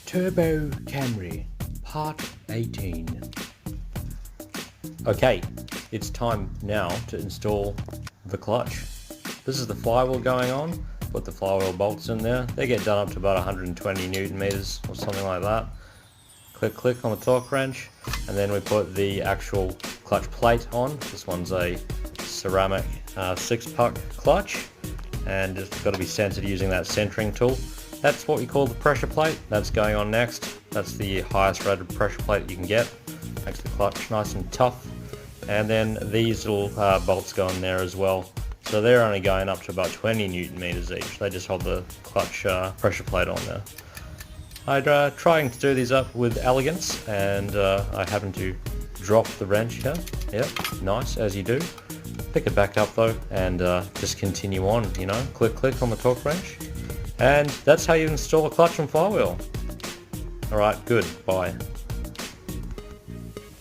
Turbo Camry, part 18. Okay, it's time now to install the clutch. This is the flywheel going on. Put the flywheel bolts in there. They get done up to about 120 Newton meters or something like that. Click on the torque wrench, and then we put the actual clutch plate on. This one's a ceramic 6-puck clutch, and it's got to be centered using that centering tool. That's what we call the pressure plate. That's going on next. That's the highest rated pressure plate you can get. Makes the clutch nice and tough. And then these little bolts go in there as well. So they're only going up to about 20 Newton meters each. They just hold the clutch pressure plate on there. I'm trying to do these up with elegance, and I happen to drop the wrench here. Yep, nice, as you do. Pick it back up though, and just continue on, you know. Click on the torque wrench. And that's how you install a clutch and flywheel. Alright, good, bye.